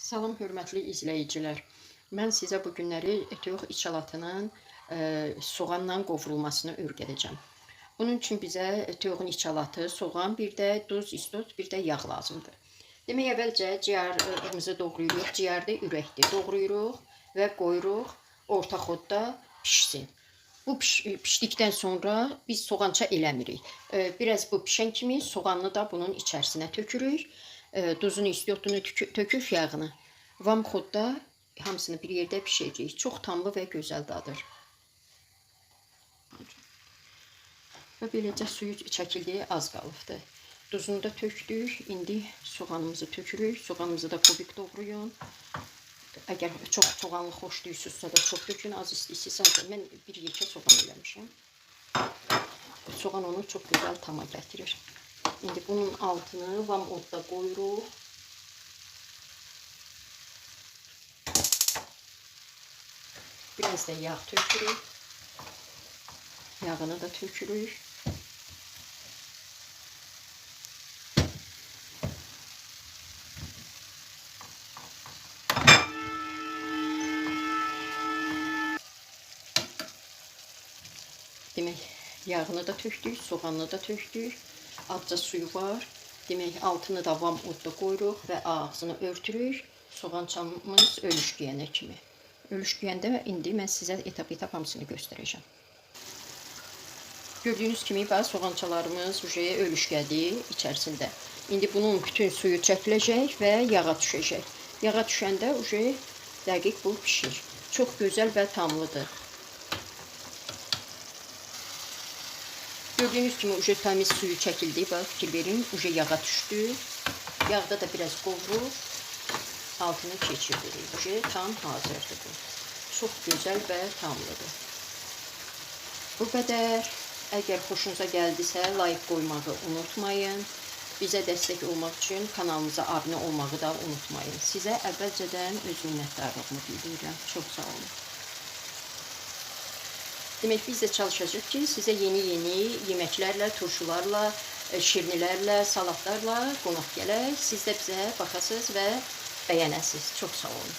Salam hörmətli izləyicilər. Mən sizə bu günləri toyuq içalatının soğanla qovrulmasını öyrədəcəm. Bunun üçün bizə toyuğun içalatı, soğan, bir də duz, istot, bir də yağ lazımdır. Demək əvvəlcə ciyarımızı doğrayırıq. Ciyarda ürəkdir. Doğrayırıq və qoyuruq orta xodda pişsin. Bu pişdikdən sonra biz soğança eləmirik. Biraz bu pişən kimi soğanını da bunun içərisinə tökürük. Duzunu, istiotunu töküb yağını. Vam xodda hamısını bir yerdə pişirəcəyik. Çox tamlı və gözəl dadır. Və beləcə suyu çəkildiyi az qalıbdır. Duzunu da tökdük. İndi soğanımızı tökürük. Soğanımızı da kubik doğrayın. Əgər çox soğanlı xoşlayırsınızsa da çox tökün, az istəyirsinizsə mən bir yekə soğan eləmişəm. Soğan onu çox gözəl tama gətirir. İndi bunun altını vam odda qoyuruq. Biraz da yağ tökürük. Yağını da tökürük. Demək, yağını da tökdük, soğanını da tökdük. Azca suyu var. Demək, altını da vam odda qoyuruq və ağzını örtürük. Soğançamız ölüşkəyənə kimi. Ölüşkəyəndə indi mən sizə etap-etap hamısını göstərəcəm. Gördüyünüz kimi, soğançalarımız ölüşkədir içərisində. İndi bunun bütün suyu çəkiləcək və yağa düşəcək. Yağa düşəndə dəqiq bu pişir. Çox gözəl və tamlıdır. Gördüyünüz kimi təmiz suyu çəkildi. Fikir verin, yağa düşdü. Yağda da biraz qovurub altını keçiririk. Tam hazırdır bu. Çox gözəl və tamlıdır. Bu qədər. Əgər xoşunuza gəldisə, like qoymağı unutmayın. Bizə dəstək olmaq üçün kanalımıza abunə olmağı da unutmayın. Sizə əvvəlcədən öz minnətdarlığımı bildirirəm. Çox sağ olun. Demək, biz də çalışacağıq ki, sizə yeni yeməklərlə, turşularla, şirnilərlə, salatlarla qonaq gələk. Siz də bizə baxasınız və bəyənəsiniz. Çox sağ olun.